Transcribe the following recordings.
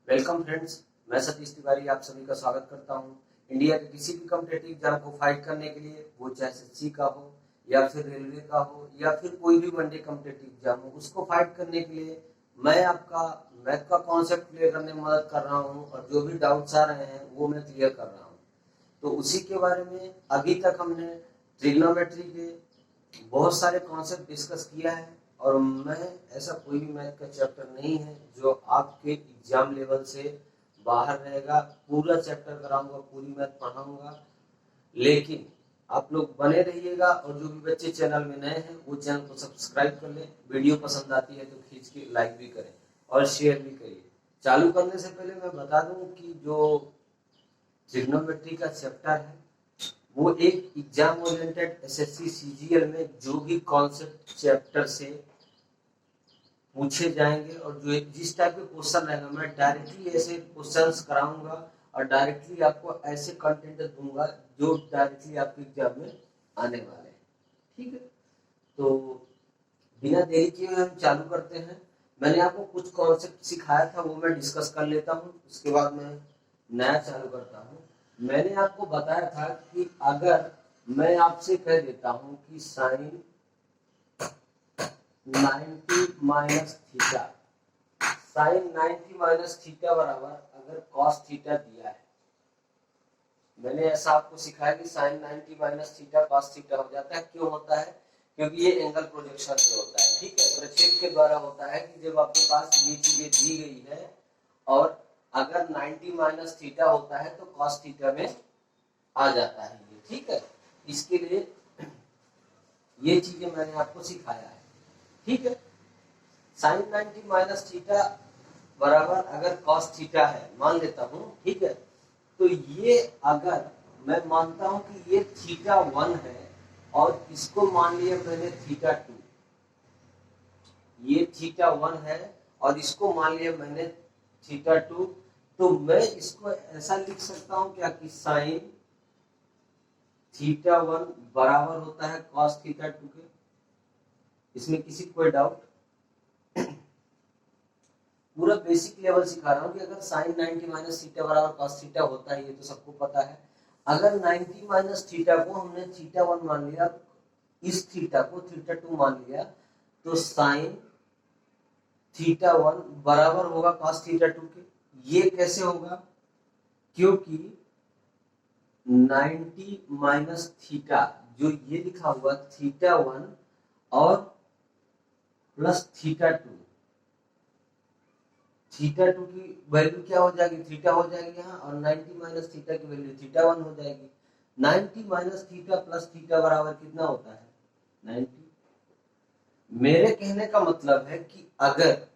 Welcome friends, मैं सतीश तिवारी आप सभी का स्वागत करता हूं। इंडिया के किसी भी कॉम्पिटिटिव एग्जाम को फाइट करने के लिए, वो चाहे एसएससी का हो या फिर रेलवे का हो या फिर कोई भी वनडे कॉम्पिटिटिव एग्जाम हो, उसको फाइट करने के लिए मैं आपका मैथ का कॉन्सेप्ट क्लियर करने में मदद कर रहा हूं और जो भी डाउट्स आ रहे हैं वो मैं क्लियर कर रहा हूं। तो उसी के बारे में अभी तक हमने ट्रिग्नोमेट्री के बहुत सारे कॉन्सेप्ट डिस्कस किया है और मैं ऐसा कोई भी मैथ का चैप्टर नहीं है जो आपके एग्जाम लेवल से बाहर रहेगा। पूरा चैप्टर कराऊंगा, पूरी मैथ पढ़ाऊंगा, लेकिन आप लोग बने रहिएगा और जो भी बच्चे चैनल में नए हैं वो चैनल को सब्सक्राइब कर लें। वीडियो पसंद आती है तो खींच के लाइक भी करें और शेयर भी करिए। चालू करने से पहले मैं बता दूं कि जो ट्रिग्नोमेट्री का चैप्टर है वो एक एग्जाम ओरिएंटेड एसएससी सीजीएल में जो भी कॉन्सेप्ट चैप्टर से पूछे जाएंगे और जो जिस टाइप के क्वेश्चन रहेगा मैं डायरेक्टली ऐसे क्वेश्चंस कराऊंगा और डायरेक्टली आपको ऐसे कंटेंट दूंगा जो डायरेक्टली आपके एग्जाम में आने वाले हैं। ठीक है, तो बिना देरी किए हम चालू करते हैं। मैंने आपको कुछ कॉन्सेप्ट सिखाया था वो मैं डिस्कस कर लेता हूँ, उसके बाद मैं नया चालू करता हूँ। मैंने आपको बताया था कि अगर मैं आपसे कह देता हूँ कि sine 90 minus theta, sine 90 minus theta बराबर अगर कॉस थीटा दिया है, मैंने ऐसा आपको सिखाया कि sine 90 minus theta cos theta हो जाता है। क्यों होता है? क्योंकि ये एंगल प्रोजेक्शन से होता है। ठीक है, प्रक्षेप के द्वारा होता है कि जब आपके पास ये चीजें दी गई है और अगर 90 माइनस थीटा होता है तो कॉस थीटा में आ जाता है ये। ठीक है, इसके लिए ये चीजें मैंने आपको सिखाया है। ठीक है, साइन 90 माइनस थीटा बराबर अगर कॉस थीटा है, मान लेता हूं। ठीक है, तो ये अगर मैं मानता हूं कि ये थीटा 1 है और इसको मान लिया मैंने थीटा 2, ये थीटा 1 है और इसको मान लिया मैंने थीटा 2, तो मैं इसको ऐसा लिख सकता हूं क्या कि साइन थीटा 1 बराबर होता है कॉस थीटा 2 के। इसमें किसी कोई डाउट? पूरा बेसिक लेवल सिखा रहा हूं कि अगर साइन 90 माइनस थीटा बराबर कॉस थीटा होता है, ये तो सबको पता है। अगर 90 माइनस थीटा को हमने थीटा 1 मान लिया, इस थीटा को थीटा 2 मान लिया, तो साइन थीटा 1 बराबर होगा कॉस थीटा 2 के। ये कैसे होगा? क्योंकि 90 माइनस थीटा, जो ये लिखा हुआ थीटा 1 और प्लस थीटा 2, थीटा 2 की वैल्यू क्या हो जाएगी? थीटा हो जाएगी यहाँ, और 90 माइनस थीटा की वैल्यू थीटा 1 हो जाएगी। 90 माइनस थीटा प्लस थीटा बराबर कितना होता है? 90। मेरे कहने का मतलब है कि अगर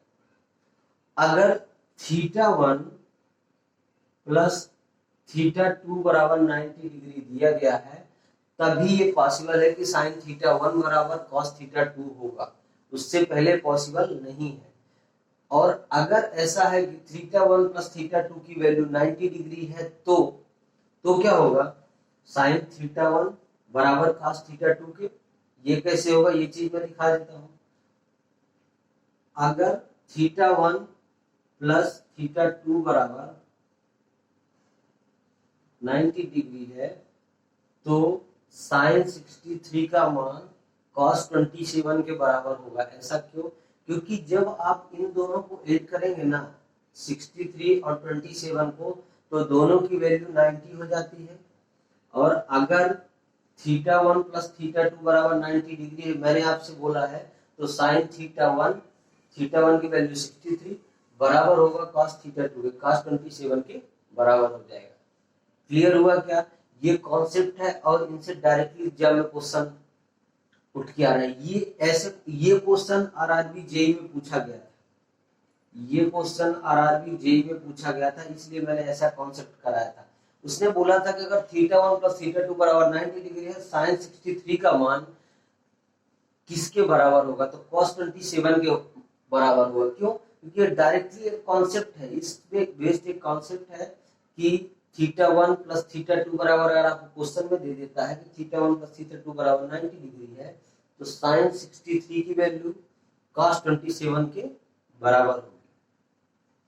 अगर थीटा 1 प्लस थीटा 2 बराबर 90 डिग्री दिया गया है, तभी ये पॉसिबल है कि साइन थीटा 1 बराबर कॉस थीटा 2 होगा। उससे पहले पॉसिबल नहीं है। और अगर ऐसा है कि थीटा 1 प्लस थीटा 2 की वैल्यू 90 डिग्री है, तो क्या होगा? साइन थीटा 1 बराबर कॉस थीटा 2 के। ये कैसे होगा? ये चीज मैं दिखा देता हूं। अगर थीटा 1 प्लस थीटा 2 बराबर 90 डिग्री है तो साइन 63 का मान कॉस 27 के बराबर होगा। ऐसा क्यों? क्योंकि जब आप इन दोनों को ऐड करेंगे ना, 63 और 27 को, तो दोनों की वैल्यू 90 हो जाती है। और अगर थीटा 1 प्लस थीटा 2 बराबर 90 डिग्री है, मैंने आपसे बोला है, तो साइन थीटा 1 की वैल्यू 63 बराबर होगा कॉस थीटा 2 के, कॉस 27 के बराबर हो जाएगा। क्लियर हुआ क्या? ये कॉन्सेप्ट है और इनसे डायरेक्टली एग्जाम में क्वेश्चन उठ के आ रहा है। ये क्वेश्चन आरआरबी जेईई में पूछा गया था, ये क्वेश्चन आरआरबी जेईई में पूछा गया था, इसलिए मैंने ऐसा कॉन्सेप्ट कराया था। उसने बोला था कि अगर थीटा 1 प्लस थीटा 2 बराबर 90 डिग्री है, साइन 63 का मान किसके बराबर होगा? तो कॉस 27 के बराबर होगा। क्यों? क्योंकि डायरेक्टली एक कॉन्सेप्ट है, इस पे बेस्ड एक कॉन्सेप्ट है कि थीटा 1 प्लस थीटा 2 बराबर, अगर आपको क्वेश्चन में दे देता है कि थीटा 1 प्लस थीटा 2 बराबर 90 डिग्री है, तो साइन 63 की वैल्यू कॉस 27 के बराबर होगी।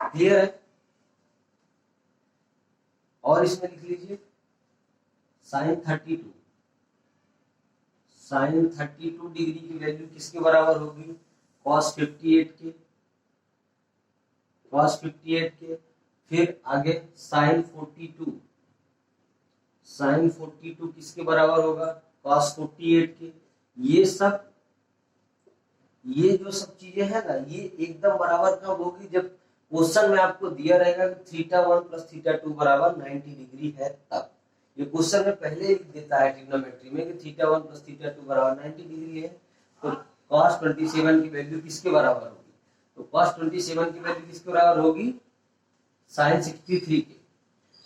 क्लियर है? और इसमें लिख लीजिए साइन 32 डिग्री की वैल्यू किसके बराबर होगी, cos 58 के। फिर आगे साइन 42 किसके बराबर होगा, cos 48 के। ये जो सब चीजें है ना, ये एकदम बराबर कब होगी, जब क्वेश्चन में आपको दिया रहेगा कि θ1 + θ2 बराबर 90 डिग्री है तब। ये क्वेश्चन में पहले ही देता है ट्रिग्नोमेट्री में कि θ1 + θ2 बराबर 90 डिग्री है, तो cos 27 की वैल्यू किसके बराबर होगी, तो cos 27 की वैल्यू किसके बराबर होगी, sin 63 के।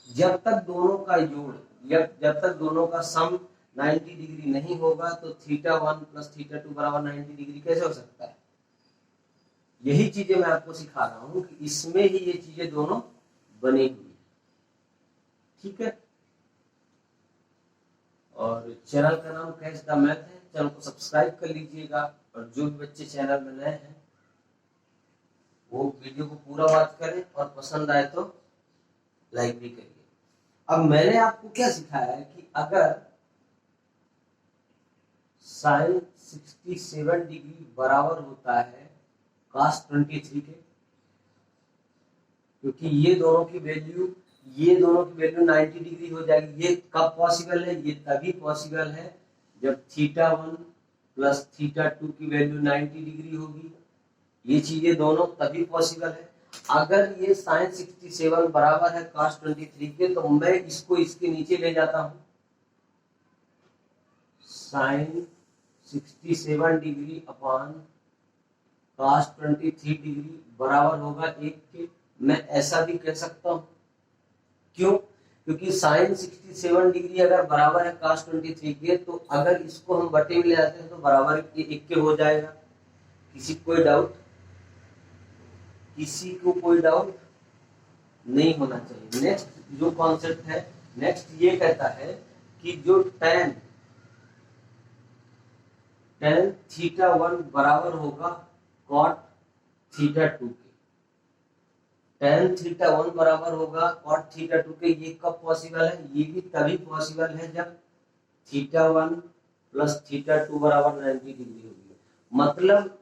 जब तक दोनों का जोड़ जब तक दोनों का सम 90 डिग्री नहीं होगा तो θ1 + θ2 बराबर 90 डिग्री कैसे हो सकता है। यही चीजें मैं आपको सिखा रहा हूं कि इसमें ही ये चीजें दोनों बनी हुई है, ठीक है। और चैनल का नाम कैच द मैथ है, चैनल को सब्सक्राइब कर लीजिएगा। और जो भी बच्चे चैनल में नए हैं वो वीडियो को पूरा वॉच करें और पसंद आए तो लाइक भी करिए। अब मैंने आपको क्या सिखाया है कि अगर साइन 67 डिग्री बराबर होता है cos 23 के, क्योंकि ये दोनों की वैल्यू 90 डिग्री हो जाएगी। ये कब पॉसिबल है, ये तभी पॉसिबल है जब θ1 + θ2 की वैल्यू 90 डिग्री होगी। ये चीजें दोनों तभी पॉसिबल है। अगर ये साइन 67 बराबर है cos 23 के, तो मैं इसको इसके नीचे ले जाता हूं, sine 67 degree upon cos 23 degree बराबर होगा 1 के। मैं ऐसा भी कह सकता हूं, क्यों, क्योंकि साइन 67 डिग्री अगर बराबर है cos 23 के, तो अगर इसको हम बटे में ले आते हैं तो बराबर 1 के हो जाएगा। किसी को कोई डाउट नहीं होना चाहिए। नेक्स्ट जो कॉन्सेप्ट है, नेक्स्ट ये कहता है कि जो tan θ1 बराबर होगा cot θ2 के। tan θ1 बराबर होगा cot θ2 के। ये कब पॉसिबल है, ये भी तभी पॉसिबल है जब θ1 + θ2 बराबर 90 डिग्री होगी। मतलब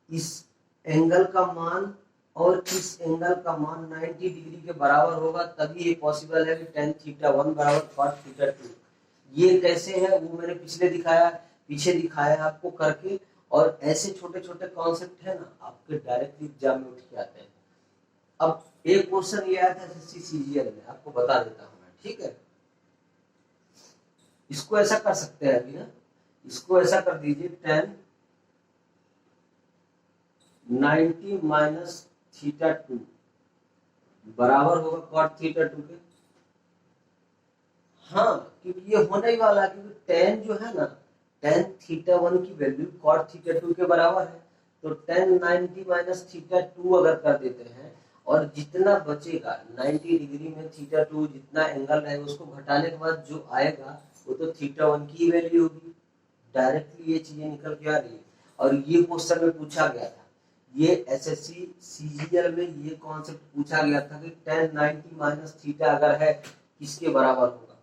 इस एंगल का मान और इस एंगल का मान 90 डिग्री के बराबर होगा, तभी ये पॉसिबल है कि tan θ1 बराबर cot θ2। ये कैसे है वो मैंने पीछे दिखाया आपको करके। और ऐसे छोटे छोटे कॉन्सेप्ट है ना, आपके डायरेक्टली एग्जाम में उठ के आते हैं। अब एक क्वेश्चन ये आया था एसएससी सीजीएल में, आपको बता देता हूं मैं, ठीक है। इसको ऐसा कर सकते हैं अभी ना, इसको ऐसा कर दीजिए, tan 90 - θ2 बराबर होगा cot θ2 के। हाँ, क्योंकि ये होने ही वाला है, क्योंकि tan जो है ना, tan θ1 की वैल्यू cot θ2 के बराबर है। तो tan 90 - θ2 अगर कर देते हैं, और जितना बचेगा 90 डिग्री में θ2 जितना एंगल रहेगा उसको घटाने के बाद जो आएगा वो तो θ1 की वैल्यू होगी। डायरेक्टली ये चीजें निकल के आ रही है। और ये क्वेश्चन में पूछा गया था, ये एसएससी सीजीएल में ये कॉन्सेप्ट पूछा गया था कि tan 90 - θ अगर है किसके बराबर होगा।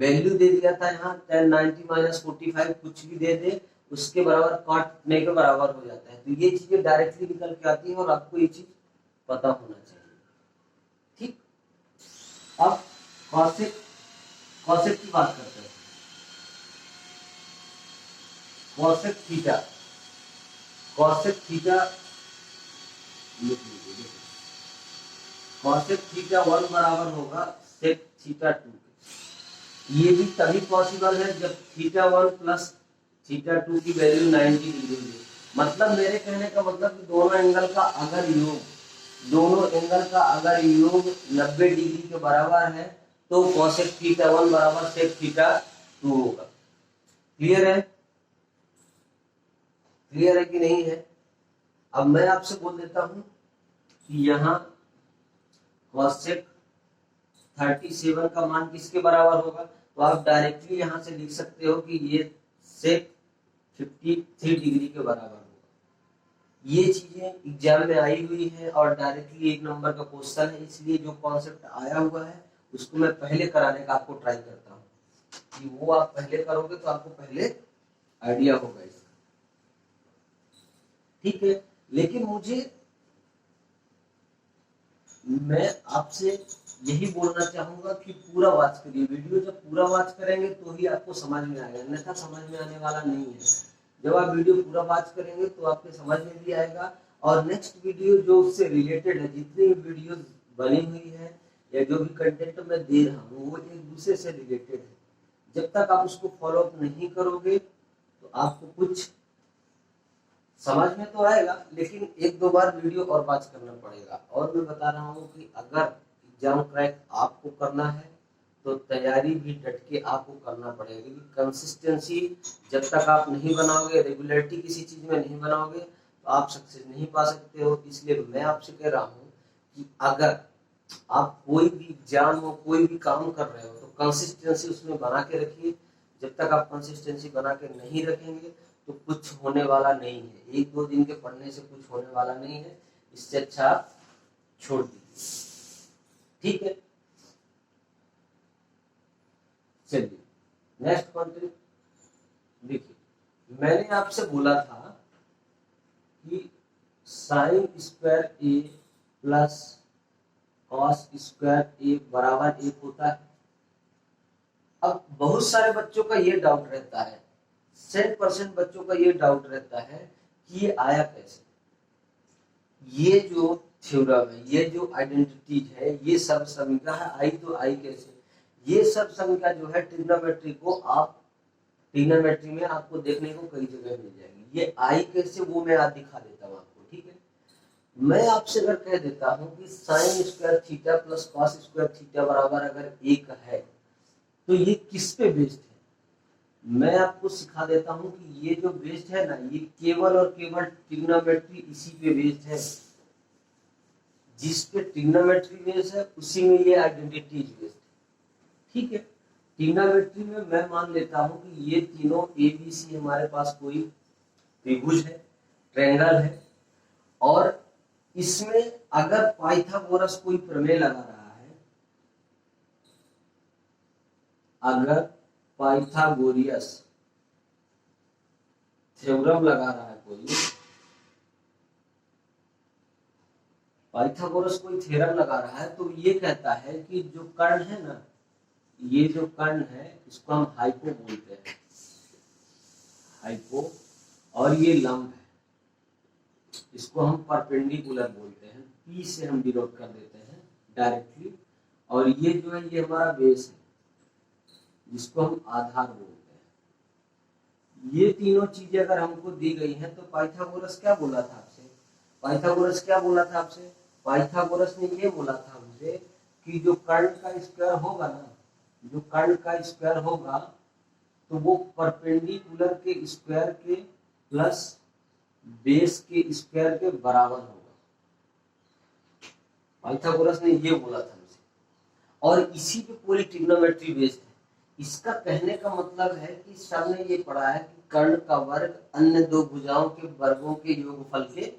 वैल्यू दे दिया था यहाँ tan 90 - 45 कुछ भी दे दे उसके बराबर काटने के बराबर हो जाता है। तो ये चीजें डायरेक्टली निकल के आती है और आपको ये चीज पता होना चाहिए, ठीक। अब कॉसेक की बात करते हैं। कॉसेक थीटा कॉसेक थीटा 1 बराबर होगा सेक θ2। ये भी तभी पॉसिबल है जब θ1 + θ2 की वैल्यू 90 डिग्री हो। मतलब मेरे कहने का मतलब कि दोनों एंगल का अगर योग 90 डिग्री के बराबर है तो cosec θ1 बराबर sec θ2 होगा। क्लियर है कि नहीं है। अब मैं आपसे बोल देता हूं कि यहाँ cosec 37 का मान किसके बराबर होगा, तो आप डायरेक्टली यहां से लिख सकते हो कि ये sec 53 डिग्री के बराबर होगा। ये चीजें एग्जाम में आई हुई है और डायरेक्टली 1 नंबर का क्वेश्चन है, इसलिए जो कॉन्सेप्ट आया हुआ है उसको मैं पहले कराने का आपको ट्राई करता हूँ कि वो आप पहले करोगे तो आपको पहले आइडिया होगा इसका, ठीक है। लेकिन मैं आपसे यही बोलना चाहूंगा कि पूरा वॉच करिए वीडियो। जब पूरा वॉच करेंगे तो ही आपको समझ में आएगा, अन्यथा समझ में आने वाला नहीं है। जब आप वीडियो पूरा वॉच करेंगे तो आपके समझ में भी आएगा, और नेक्स्ट वीडियो जो उससे रिलेटेड है, जितनी वीडियो बनी हुई है या जो भी कंटेंट मैं दे रहा हूँ वो एक दूसरे से रिलेटेड है। जब तक आप उसको फॉलो अप नहीं करोगे तो आपको कुछ समझ में तो आएगा, लेकिन एक दो बार वीडियो और वॉच करना पड़ेगा। और मैं बता रहा हूँ कि अगर एग्जाम क्रैक आपको करना है तो तैयारी भी डट के आपको करना पड़ेगा, क्योंकि कंसिस्टेंसी जब तक आप नहीं बनाओगे, रेगुलरिटी किसी चीज में नहीं बनाओगे तो आप सक्सेस नहीं पा सकते हो। इसलिए मैं आपसे कह रहा हूँ कि अगर आप कोई भी एग्जाम हो, कोई भी काम कर रहे हो, तो कंसिस्टेंसी उसमें बना के रखिए। जब तक आप कंसिस्टेंसी बना के नहीं रखेंगे तो कुछ होने वाला नहीं है। एक दो दिन के पढ़ने से कुछ होने वाला नहीं है, इससे अच्छा आप छोड़ दीजिए, ठीक है। चलिए नेक्स्ट कंटेंट देखिए, मैंने आपसे बोला था कि sign square A plus cos square ए बराबर 1 होता है। अब बहुत सारे बच्चों का ये डाउट रहता है, 100% बच्चों का ये डाउट रहता है कि ये आया कैसे। ये जो थ्योरम है, ये जो आइडेंटिटीज है, ये सब समीकरण है, आई तो आई कैसे। ये सब समीकरण जो है ट्रिग्नोमेट्री को आप ट्रिग्नोमेट्री में आपको देखने को कई जगह मिल जाएगी। ये आई कैसे वो मैं आज दिखा देता हूँ आपको, ठीक है। मैं आपसे अगर कह देता हूँ कि sine square theta plus cos square theta बराबर अगर 1 है तो ये किस पे बेस्ड है, मैं आपको सिखा देता हूँ कि ये जो बेस्ड है ना, ये केवल और केवल ट्रिग्नोमेट्री इसी पे बेस्ड है। जिस पे ट्रिग्नोमेट्री बेस्ड है उसी में ये आइडेंटिटी बेस्ड है, ठीक है। ट्रिग्नोमेट्री में मैं मान लेता हूँ कि ये तीनों ए बी सी हमारे पास कोई त्रिभुज है, ट्रायंगल है, और इसमें अगर पाइथागोरस कोई प्रमेय लगा रहा है, अगर पाइथागोरियस थ्योरम लगा रहा है कोई, पाइथागोरस कोई थ्योरम लगा रहा है, तो ये कहता है कि जो कर्ण है ना, ये जो कर्ण है इसको हम हाइपो बोलते हैं, हाइपो, और ये लंब है, इसको हम परपेंडिकुलर बोलते हैं, पी से हम डिनोट कर देते हैं डायरेक्टली। और ये जो है ये हमारा बेस है जिसको हम आधार बोलते हैं। ये तीनों चीजें अगर हमको दी गई हैं तो पाइथागोरस क्या बोला था आपसे, पाइथागोरस क्या बोला था आपसे, पाइथागोरस ने ये बोला था हमसे कि जो कर्ण का स्क्वायर होगा ना, जो कर्ण का स्क्वायर होगा तो वो परपेंडिकुलर के स्क्वायर के प्लस बेस के स्क्वायर के बराबर होगा। पाइथागोरस ने ये बोला था मुझे, और इसी पे पूरी ट्रिग्नोमेट्री बेस्ड है। इसका कहने का मतलब है कि सबने ये पढ़ा है कि कर्ण का वर्ग अन्य दो भुजाओं के वर्गों के योगफल के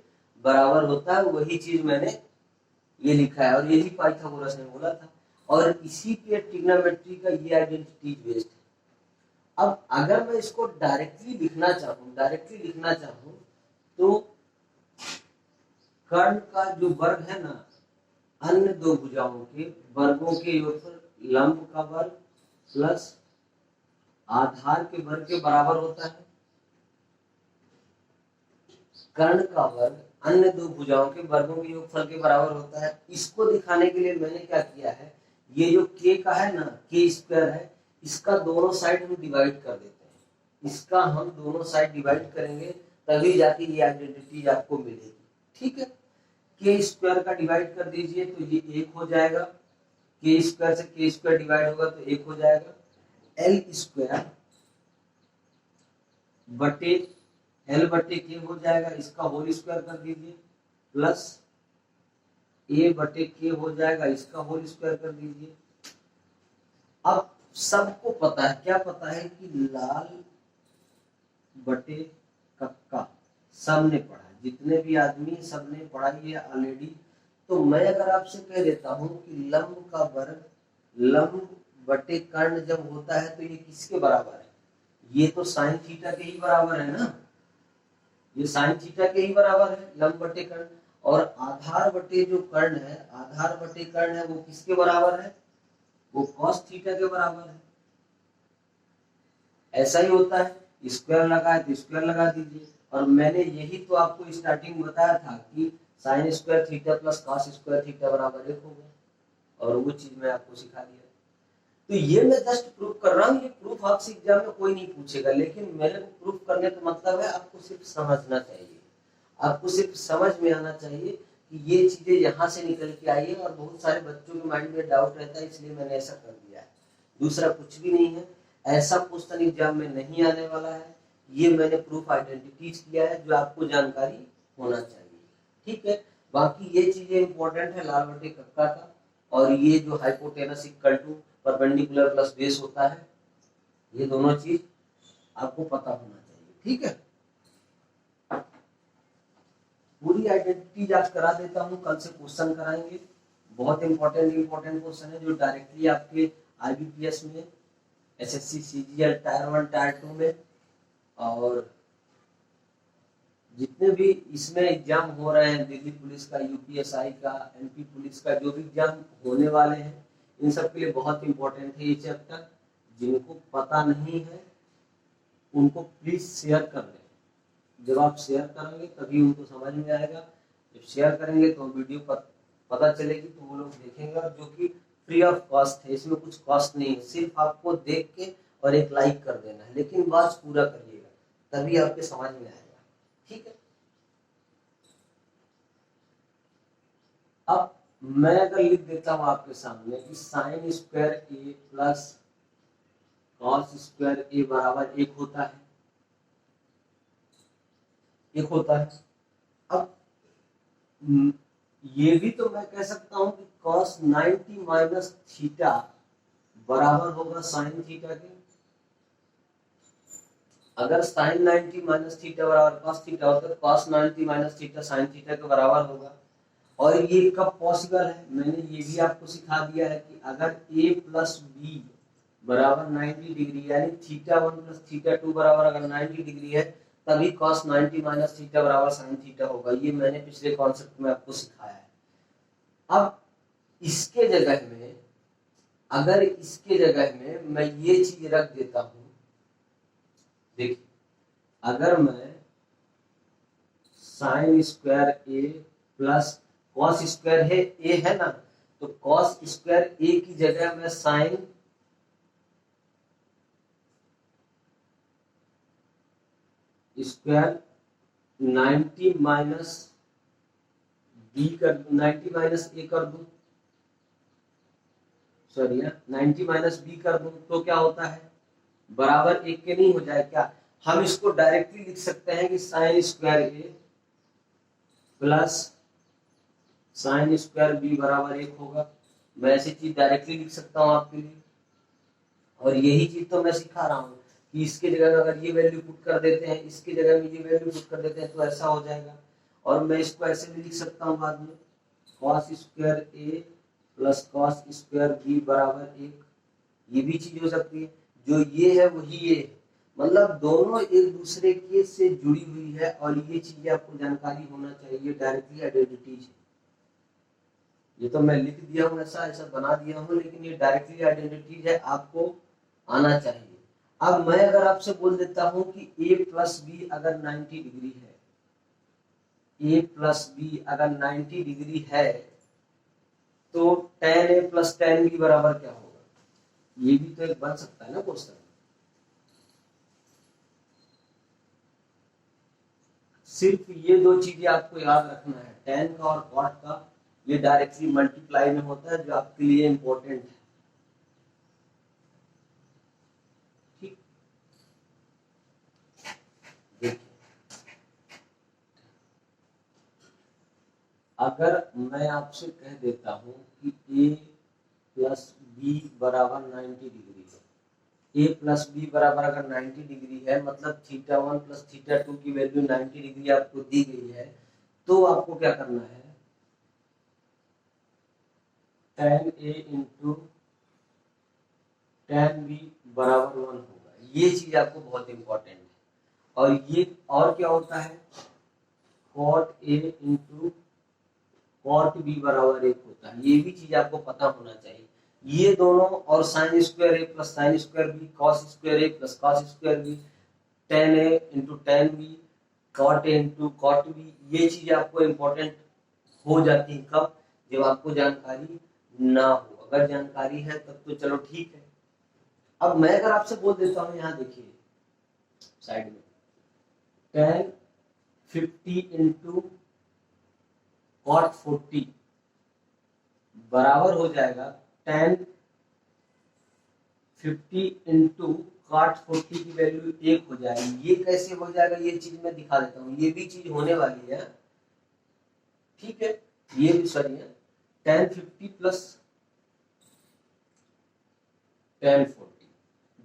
बराबर होता है, वही चीज मैंने ये लिखा है और यही पाइथागोरस ने बोला था, और इसी पे ट्रिग्नोमेट्री का ये आइडेंटिटी बेस्ड है। अब अगर मैं इसको डायरेक्टली लिखना चाहूं तो कर्ण का जो वर्ग है ना, अन्य दो भुजाओं के वर्गों के योगफल, लंब का वर्ग प्लस आधार के वर्ग के बराबर होता है। कर्ण का वर्ग अन्य दो भुजाओं के वर्गों के योगफल के बराबर होता है। इसको दिखाने के लिए मैंने क्या किया है, ये जो k का है ना, k स्क्वायर है, इसका दोनों साइड हम डिवाइड कर देते हैं। इसका हम दोनों साइड डिवाइड करेंगे तभी जाके ये आइडेंटिटी आपको मिलेगी, ठीक है। k स्क्वायर का डिवाइड कर दीजिए तो ये 1 हो जाएगा, k स्क्वायर से k स्क्वायर डिवाइड होगा तो 1 हो जाएगा। l स्क्वायर बटे l बटे k हो जाएगा, इसका होल स्क्वायर कर दीजिए, प्लस a बटे k हो जाएगा, इसका होल स्क्वायर कर दीजिए। अब सबको पता है, क्या पता है कि लाल बटे कक्का सबने पढ़ा, जितने भी आदमी सबने पढ़ाई है ऑलरेडी। तो मैं अगर आपसे कह देता हूं कि लंब का वर्ग लंब बटे कर्ण जब होता है तो ये किसके बराबर है? ये तो साइन थीटा के ही बराबर है ना, ये साइन थीटा के ही बराबर है लंब बटे कर्ण। और आधार बटे जो कर्ण है, आधार बटे कर्ण है वो किसके बराबर है? वो कॉस थीटा के बराबर है। ऐसा ही होता है, स्क्वायर लगाए तो स्क्वायर लगा दीजिए। और मैंने यही तो आपको स्टार्टिंग में बताया था कि sine square theta plus cos square theta बराबर 1 होगा, और वो चीज मैं आपको सिखा दिया। तो ये मैं जस्ट प्रूफ कर रहा हूँ, ये प्रूफ आपसे एग्जाम में कोई नहीं पूछेगा, लेकिन मेरे को प्रूफ करने का मतलब है आपको सिर्फ समझना चाहिए, आपको सिर्फ समझ में आना चाहिए कि ये चीजें यहाँ से निकल के आई है। और बहुत सारे बच्चों के माइंड में डाउट रहता है, इसलिए मैंने ऐसा कर दिया है, दूसरा कुछ भी नहीं है। ऐसा क्वेश्चन एग्जाम में नहीं आने वाला है, ये मैंने प्रूफ आइडेंटिटीज किया है जो आपको जानकारी होना चाहिए, ठीक है। बाकी ये चीजें इंपॉर्टेंट है, लाल बटे कक्का का, और ये जो hypotenuse equal to perpendicular plus base होता है, ये दोनों चीज आपको पता होना चाहिए, ठीक है। पूरी आइडेंटिटीज आज करा देता हूँ, कल से क्वेश्चन कराएंगे, बहुत इंपॉर्टेंट क्वेश्चन है जो डायरेक्टली आपके आईबीपीएस में, एसएससी सीजीएल टायर 1 टायर 2 में, और जितने भी इसमें एग्जाम हो रहे हैं, दिल्ली पुलिस का, यूपीएसआई का, एमपी पुलिस का, जो भी एग्जाम होने वाले हैं, इन सब के लिए बहुत इंपॉर्टेंट है ये चैप्टर। जिनको पता नहीं है उनको प्लीज शेयर कर दें, जब आप शेयर करेंगे तभी उनको समझ में आएगा। जब शेयर करेंगे तो वीडियो पता चलेगी तो वो लोग देखेंगे, और जो कि फ्री ऑफ कॉस्ट है, इसमें कुछ कॉस्ट नहीं है, सिर्फ आपको देख के और एक लाइक कर देना है, लेकिन बात पूरा करिएगा तभी आपके समझ में आएगा, ठीक है। अब मैं अगर लिख देता हूं आपके सामने कि sign square A plus cos square ए बराबर 1 होता है, 1 होता है। अब ये भी तो मैं कह सकता हूं कि कॉस 90 माइनस थीटा बराबर होगा साइन थीटा के। अगर साइन 90 माइनस थीटा बराबर कॉस थीटा होता है, cos 90 minus theta sine theta के बराबर होगा। और ये कब पॉसिबल है, मैंने ये भी आपको सिखा दिया है कि अगर a प्लस बी बराबर 90 डिग्री, यानी थीटा 1 प्लस थीटा 2 बराबर अगर 90 डिग्री है, तभी cos 90 माइनस थीटा बराबर साइन थीटा होगा। ये मैंने पिछले कॉन्सेप्ट में आपको सिखाया है। अब इसके जगह में, अगर इसके जगह में मैं ये चीज रख देता हूं, देखिए अगर मैं sign square A plus cos square है ए है ना, तो कॉस स्क्वायर ए की जगह मैं साइन स्क्वायर 90 माइनस बी कर 90 माइनस ए कर दूं, सॉरी 90 माइनस बी कर दूं, तो क्या होता है, बराबर 1 के नहीं हो जाए क्या? हम इसको डायरेक्टली लिख सकते हैं कि sign square A plus sine square B बराबर 1 होगा। मैं ऐसी चीज डायरेक्टली लिख सकता हूं आपके लिए, और यही चीज तो मैं सिखा रहा हूं कि इसके जगह में अगर ये वैल्यू पुट कर देते हैं, इसके जगह में ये वैल्यू पुट कर देते हैं, तो ऐसा हो जाएगा। और मैं इसको ऐसे भी लिख सकता हूं बाद में, cos square A plus cos square B बराबर 1, ये भी चीज हो सकती है। जो ये है वही ये है, मतलब दोनों एक दूसरे के से जुड़ी हुई है, और ये चीजें आपको जानकारी होना चाहिए, डायरेक्टली आइडेंटिटीज है। ये तो मैं लिख दिया हूँ, ऐसा ऐसा बना दिया हूँ, लेकिन ये डायरेक्टली आइडेंटिटीज है, आपको आना चाहिए। अब मैं अगर आपसे बोल देता हूँ कि a प्लस बी अगर 90 डिग्री है, a प्लस बी अगर 90 डिग्री है, तो tan a plus tan b बराबर क्या होगा? ये भी तो एक बन सकता है ना क्वेश्चन। सिर्फ ये दो चीजें आपको याद रखना है, tan का और cot का, ये डायरेक्टली मल्टीप्लाई में होता है, जो आपके लिए इंपॉर्टेंट है, ठीक। देखिए अगर मैं आपसे कह देता हूं कि a प्लस बी बराबर 90 डिग्री है, a प्लस बी बराबर अगर 90 डिग्री है, मतलब थीटा 1 प्लस थीटा 2 की वैल्यू 90 डिग्री आपको दी गई है, तो आपको क्या करना है, tan a into tan b बराबर 1 होगा। ये चीज आपको बहुत इंपॉर्टेंट है। और ये और क्या होता है, cot a into cot b बराबर 1 होता है। ये भी चीज आपको पता होना चाहिए। ये दोनों और sine square A plus sine square B, cos square A plus cos square B, tan A into tan B, cot A into cot B, ये चीज आपको इंपॉर्टेंट हो जाती है कब, जब आपको जानकारी ना हो। अगर जानकारी है तब तो चलो ठीक है। अब मैं अगर आपसे बोल देता हूँ, यहाँ देखिए साइड में, टेन 50 इंटू कॉट 40 बराबर हो जाएगा टेन 50 इंटू कॉट 40 की वैल्यू 1 हो जाएगी। ये कैसे हो जाएगा, ये चीज मैं दिखा देता हूँ। ये भी चीज होने वाली है, ठीक है। ये भी सही है, टेन 50 प्लस टेन 40,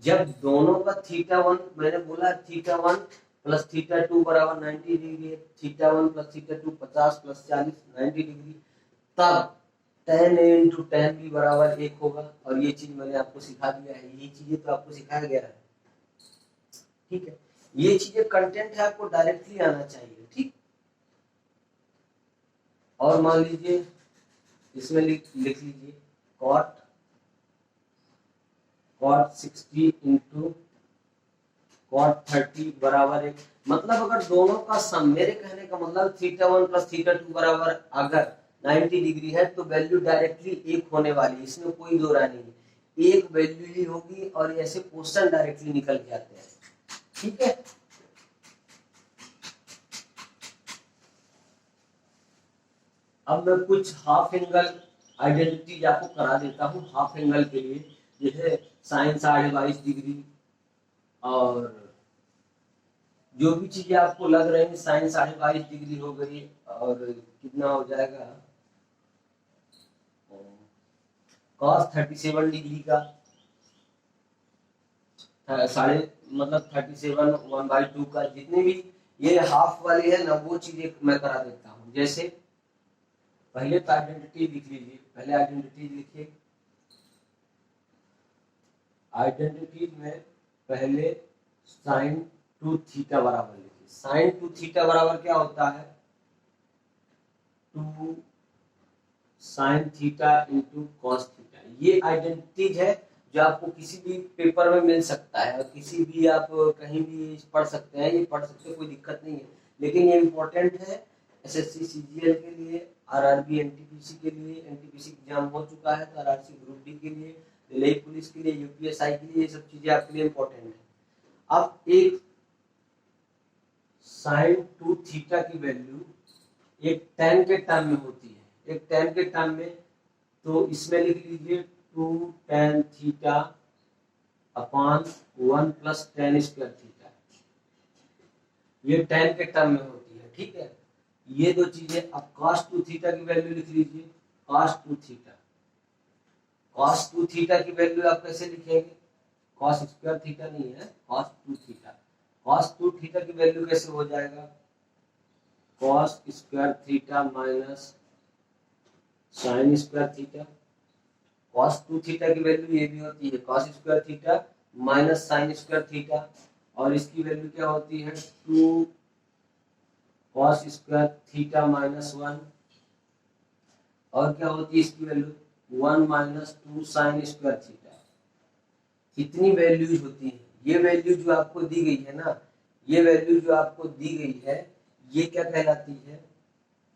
जब दोनों का थीटा 1, मैंने बोला थीटा 1 प्लस थीटा 2 बराबर 90 डिग्री है, theta 1 plus theta 2 50 plus 40 90 degree, तब tan a into tan b बराबर 1 होगा। और ये चीज मैंने आपको सिखा दिया है, ये चीजें तो आपको सिखाया गया है, ठीक है। ये चीजें कंटेंट है, आपको डायरेक्टली आना चाहिए, ठीक। और मान लीजिए इसमें लिख लीजिए cot 60 इंटू cot 30 बराबर 1। मतलब अगर दोनों का सम, मेरे कहने का मतलब थीटा 1 प्लस थीटा 2 बराबर अगर 90 डिग्री है तो वैल्यू डायरेक्टली 1 होने वाली है, इसमें कोई दो राय नहीं है, एक वैल्यू ही होगी। और ऐसे क्वेश्चन डायरेक्टली निकल के आते हैं, ठीक है। अब मैं कुछ हाफ एंगल आइडेंटिटी आपको करा देता हूँ। हाफ एंगल के लिए जैसे साइन 22.5 डिग्री, और जो भी चीजें आपको लग रही है, साइन 22.5 डिग्री हो गई, और कितना हो जाएगा कॉस 37 डिग्री का साढ़े मतलब 37 1/2 का, जितने भी ये हाफ वाली है ना, वो चीजें मैं करा देता हूँ। जैसे पहले तो आइडेंटिटी लिख लीजिए, पहले आइडेंटिटी लिखिए। आइडेंटिटी में पहले साइन 2 थीटा बराबर लिखिए। साइन 2 थीटा बराबर क्या होता है, 2 sine theta into cos theta. ये आइडेंटिटीज है जो आपको किसी भी पेपर में मिल सकता है, और किसी भी आप कहीं भी पढ़ सकते हैं, ये पढ़ सकते हैं, कोई दिक्कत नहीं है। लेकिन ये इम्पोर्टेंट है एसएससी सीजीएल के लिए, आरआरबी एनटीपीसी के लिए, एनटीपीसी एग्जाम हो चुका है तो आरआरसी ग्रुप डी के लिए, दिल्ली पुलिस के लिए, यूपीएसआई के लिए, ये सब चीजें आपके लिए इम्पोर्टेंट है। अब एक साइन 2 थीटा की वैल्यू एक tan के टर्म में होती है, एक tan के टर्म में, तो इसमें लिख लीजिए 2 tan theta upon 1 plus tan square theta, ये tan के टर्म में होती है, ठीक है। ये दो चीजें। अब cos 2 थीटा की वैल्यू लिख लीजिए, cos 2 थीटा, cos 2 थीटा की वैल्यू आप कैसे लिखेंगे, cos स्क्वायर थीटा नहीं है, cos 2 थीटा, cos 2 थीटा की वैल्यू कैसे हो जाएगा, cos square theta minus sine square theta. cos 2 theta की वैल्यू ये भी होती है cos square theta minus sine square theta, और इसकी वैल्यू क्या होती है 2 cos स्क्वायर थीटा माइनस 1, और क्या होती है इसकी value 1 minus 2 sine square theta. कितनी वैल्यूज होती है, ये वैल्यू जो आपको दी गई है ना, ये वैल्यू जो आपको दी गई है, ये क्या कहलाती है,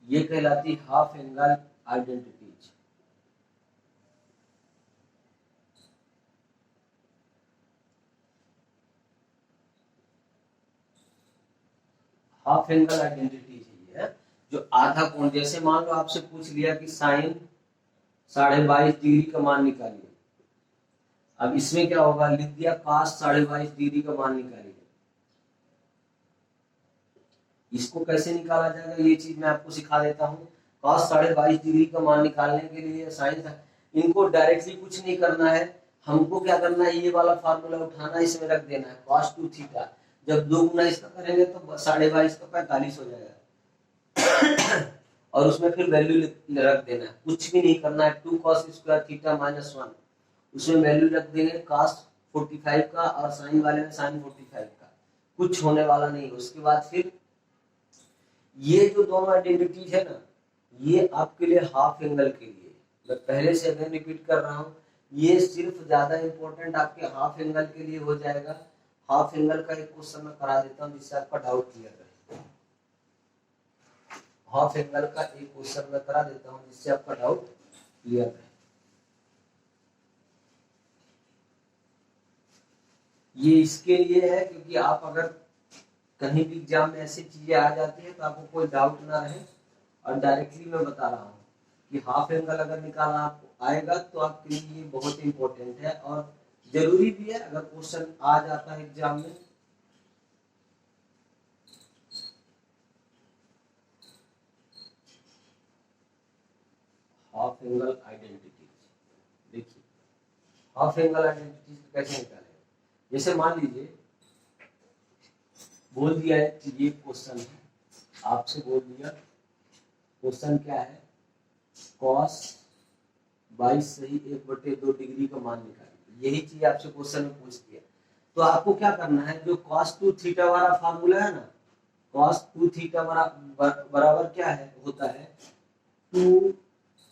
ये कहलाती half angle identities. Half angle identities है जो आधा कोण, जैसे मान लो आपसे पूछ लिया कि साइन 22.5 डिग्री का मान निकालिए, अब इसमें क्या होगा, लिख दिया कॉस 22.5 डिग्री का मान निकालिए। इसको कैसे निकाला जाएगा, ये चीज मैं आपको सिखा देता हूँ। कॉस 22.5 डिग्री का मान निकालने के लिए साइन, इनको डायरेक्टली कुछ नहीं करना है, हमको क्या करना है, ये वाला फार्मूला उठाना, इसमें रख देना है cos 2 थीटा, जब 2 गुना इसका करेंगे तो 22.5 का 45 हो जाएगा, और उसमें फिर वैल्यू रख देना है, कुछ भी नहीं करना है, 2 cos स्क्वायर थीटा माइनस 1, उसमें वैल्यू रख देंगे cos 45 का, और साइन वाले में sin 45 का, कुछ होने वाला नहीं। उसके बाद फिर ये जो दोनों आइडेंटिटीज है ना, ये आपके लिए हाफ एंगल के लिए, मैं पहले से अगर रिपीट कर रहा हूँ, ये सिर्फ ज्यादा इंपॉर्टेंट आपके हाफ एंगल के लिए हो जाएगा। हाफ एंगल का एक क्वेश्चन मैं करा देता हूँ जिससे आपका डाउट क्लियर रहे। हाफ एंगल का एक क्वेश्चन मैं करा देता हूँ जिससे आपका डाउट क्लियर रहे। ये इसके लिए है क्योंकि आप अगर कहीं भी एग्जाम में ऐसी चीजें आ जाती है तो आपको कोई डाउट ना रहे, और डायरेक्टली मैं बता रहा हूँ कि हाफ एंगल अगर निकालना आपको आएगा तो आपके लिए ये बहुत इंपॉर्टेंट है और जरूरी भी है। अगर क्वेश्चन आ जाता है एग्जाम में, हाफ एंगल आइडेंटिटी, देखिए हाफ एंगल आइडेंटिटी कैसे निकालेंगे। जैसे मान लीजिए बोल दिया है कि ये क्वेश्चन है, आपसे बोल दिया क्वेश्चन क्या है, cos 22 सही 1/2 डिग्री का मान निकालिए। यही चीज आपसे क्वेश्चन में पूछ दिया, तो आपको क्या करना है, जो cos 2 थीटा वाला फार्मूला है ना, cos 2 थीटा बराबर क्या है, होता है 2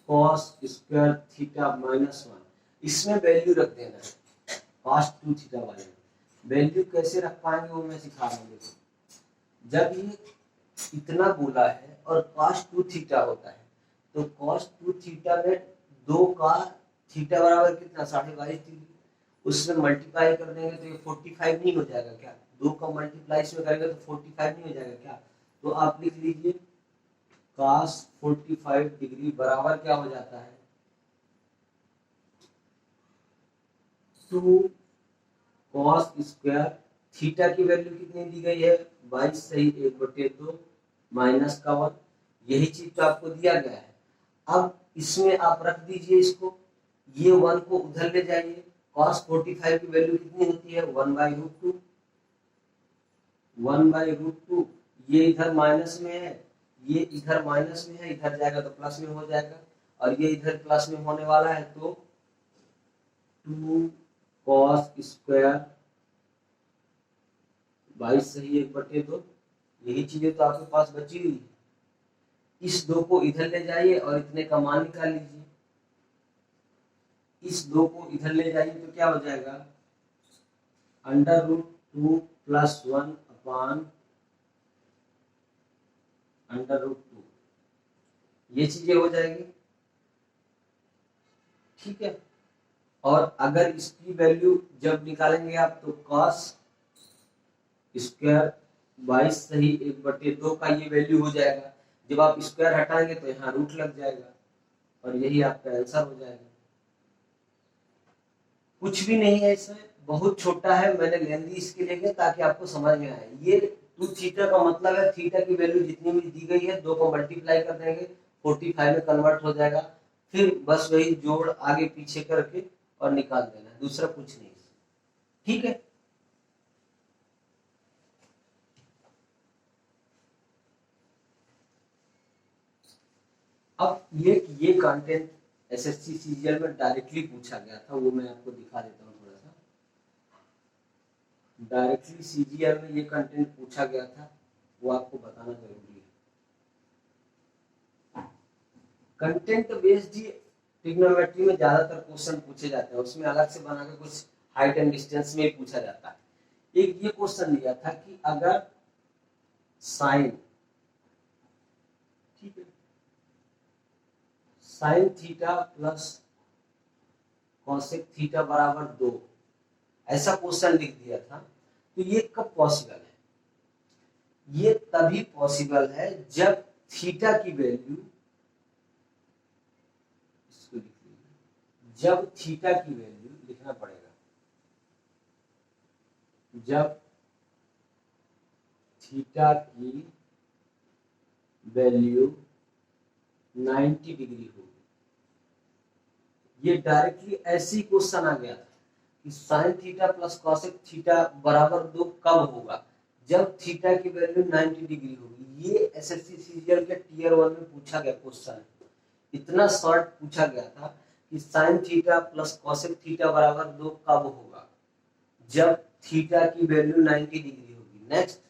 cos स्क्वायर थीटा -1। इसमें वैल्यू रख देना है cos 2 थीटा वाले में। वैल्यू कैसे रख पाएंगे वो मैं सिखा रहा हूँ। जब ये इतना बोला है और cos 2 थीटा होता है, तो cos 2 थीटा में 2 का थीटा बराबर कितना 22.5 डिग्री, उसमें मल्टीप्लाई कर देंगे तो ये 45 नहीं हो जाएगा क्या, 2 का मल्टीप्लाई इसमें करेंगे तो 45 नहीं हो जाएगा क्या। तो आप लिख लीजिए cos 45 डिग्री बराबर क्या हो जाता है 2 cos स्क्वायर थीटा की वैल्यू कितनी दी गई है 22 सही 1/2 माइनस का 1, यही चीज तो आपको दिया गया है। अब इसमें आप रख दीजिए इसको, ये 1 को उधर ले जाइए, cos 45 की वैल्यू कितनी होती है 1/√2, 1/√2, ये इधर माइनस में है, ये इधर माइनस में है, इधर जाएगा तो प्लस में हो जाएगा, और ये इधर प्लस में होने वाला है, तो 2 cos स्क्वायर 22 सही 1/2, यही चीजें तो आपके पास बची हुई है। इस 2 को इधर ले जाइए और इतने का मान निकाल लीजिए, इस 2 को इधर ले जाइए तो क्या हो जाएगा √2 + 1 अपान √2, ये चीजें हो जाएगी, ठीक है। और अगर इसकी वैल्यू जब निकालेंगे आप तो cos स्क्वायर 22 सही 1/2 का ये वैल्यू हो जाएगा। जब आप स्क्वायर हटाएंगे तो यहाँ रूट लग जाएगा और यही आपका आंसर हो जाएगा। कुछ भी नहीं है इसमें, बहुत छोटा है, मैंने लेंदी इसके लिए किया ताकि आपको समझ में आए। ये 2 थीटा का मतलब है थीटा की वैल्यू जितनी भी दी गई है 2 को मल्टीप्लाई कर देंगे 45 में कन्वर्ट हो जाएगा, फिर बस वही जोड़ आगे पीछे करके और निकाल देना है, दूसरा कुछ नहीं, ठीक है। अब ये कंटेंट एसएससी सीजीएल में डायरेक्टली पूछा गया था, वो मैं आपको दिखा देता हूँ थोड़ा सा। डायरेक्टली सीजीएल में ये कंटेंट पूछा गया था, वो आपको बताना जरूरी है। कंटेंट बेस्ड ही ट्रिग्नोमेट्री में ज्यादातर क्वेश्चन पूछे जाते हैं, उसमें अलग से बना के कुछ हाइट एंड डिस्टेंस में पूछा जाता है। एक ये क्वेश्चन दिया था कि अगर साइन, ठीक है, sine theta plus cosec theta बराबर 2, ऐसा क्वेश्चन लिख दिया था, तो ये कब पॉसिबल है, ये तभी पॉसिबल है जब थीटा की वैल्यू, इसको लिख लीजिए, जब थीटा की वैल्यू लिखना पड़ेगा, जब थीटा की वैल्यू 90 डिग्री होगी। ये डायरेक्टली ऐसी क्वेश्चन आ गया था कि sine theta plus cosec theta बराबर 2 कब होगा, जब थीटा की वैल्यू 90 डिग्री होगी। ये एसएससी सीजीएल के टियर 1 में पूछा गया क्वेश्चन, इतना शॉर्ट पूछा गया था कि sine theta plus cosec theta बराबर 2 कब होगा? जब थीटा की वैल्यू 90 डिग्री होगी। नेक्स्ट,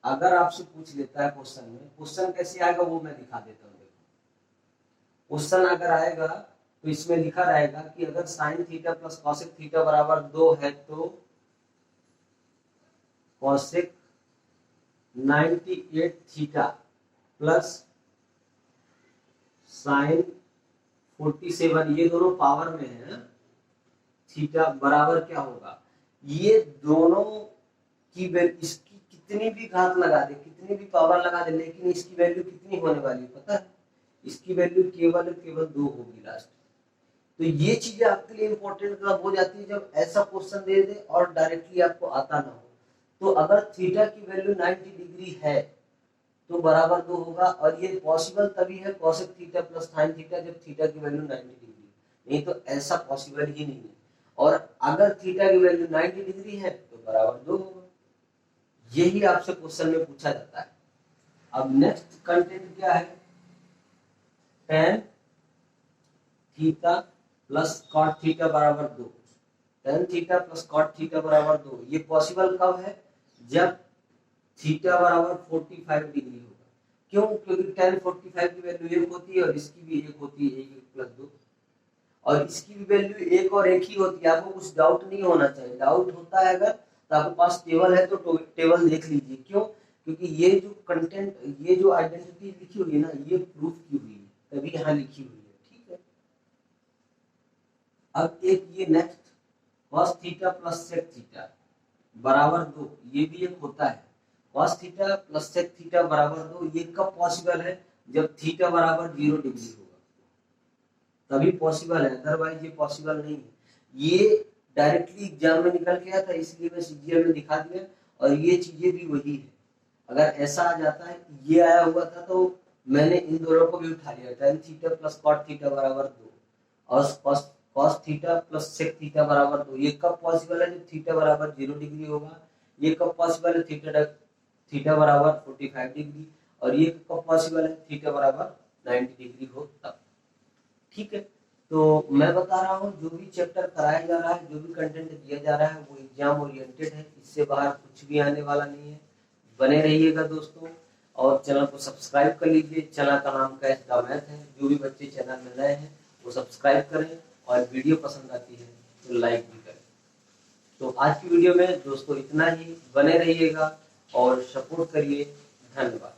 अगर आपसे पूछ लेता है क्वेश्चन में, क्वेश्चन कैसे आएगा वो मैं दिखा देता हूँ। देखो क्वेश्चन अगर आएगा तो इसमें लिखा रहेगा कि अगर sine theta plus cosec theta बराबर 2 है तो कॉसेक 98 थीटा प्लस साइन 47, ये दोनों पावर में है, थीटा बराबर क्या होगा? ये दोनों की इसकी कितनी भी घात लगा दे, कितनी भी पावर लगा दे, लेकिन इसकी वैल्यू कितनी होने वाली है पता है? इसकी वैल्यू केवल 2 होगी लास्ट। तो ये चीजें आपके लिए इंपॉर्टेंट कब हो जाती है? जब ऐसा क्वेश्चन दे दे और डायरेक्टली आपको आता ना हो। तो अगर थीटा की वैल्यू 90 डिग्री है तो बराबर 2 होगा, और ये पॉसिबल तभी है cosec theta plus sine theta जब थीटा की वैल्यू 90 डिग्री, नहीं तो ऐसा पॉसिबल ही नहीं है। और अगर थीटा की वैल्यू 90 डिग्री है तो बराबर 2 होगा। यही आपसे क्वेश्चन में पूछा जाता है। अब नेक्स्ट कंटेंट क्या है? tan theta plus cot theta बराबर 2। tan theta plus cot theta बराबर 2, ये पॉसिबल कब है? जब थीटा बराबर 45 डिग्री होगा। क्यों? क्योंकि tan 45 की वैल्यू 1 होती है और इसकी भी 1 होती है, 1 प्लस 2, और इसकी भी वैल्यू 1 और 1 ही होती है। आपको कुछ डाउट नहीं होना चाहिए। डाउट होता है अगर तो आपके पास टेबल है तो टेबल देख लीजिए। क्यों? क्योंकि ये जो कंटेंट, ये जो आइडेंटिटी लिखी हुई है ना, ये प्रूफ की हुई है, तभी यहाँ लिखी हुई है। ठीक है। अब एक ये next cos theta plus sec theta बराबर 2, ये भी एक होता है। cos theta plus sec theta बराबर 2, ये कब पॉसिबल है? जब थीटा बराबर 0 डिग्री होगा, तभी पॉसिबल है, अदरवाइज ये पॉसिबल नहीं है। ये डायरेक्टली एग्जाम में निकल के आया था, इसलिए मैं सीजीएल में दिखा दिया, और ये चीजें भी वही है। अगर ऐसा आ जाता है, ये आया हुआ था तो मैंने इन दोनों को भी उठा लिया, tan theta plus cot theta बराबर 2 और cos theta plus sec theta बराबर 2, ये कब पॉसिबल है? जब थीटा बराबर 0 डिग्री होगा। ये कब पॉसिबल है? थीटा बराबर 45 डिग्री, और ये कब पॉसिबल है? थीटा बराबर 90 डिग्री हो तब। ठीक है। तो मैं बता रहा हूँ, जो भी चैप्टर कराया जा रहा है, जो भी कंटेंट दिया जा रहा है, वो एग्जाम ओरिएंटेड है, इससे बाहर कुछ भी आने वाला नहीं है। बने रहिएगा दोस्तों, और चैनल को सब्सक्राइब कर लीजिए। चैनल का नाम कैच द मैथ है। जो भी बच्चे चैनल में नए हैं वो सब्सक्राइब करें, और वीडियो पसंद आती है तो लाइक भी करें। तो आज की वीडियो में दोस्तों इतना ही। बने रहिएगा और सपोर्ट करिए। धन्यवाद।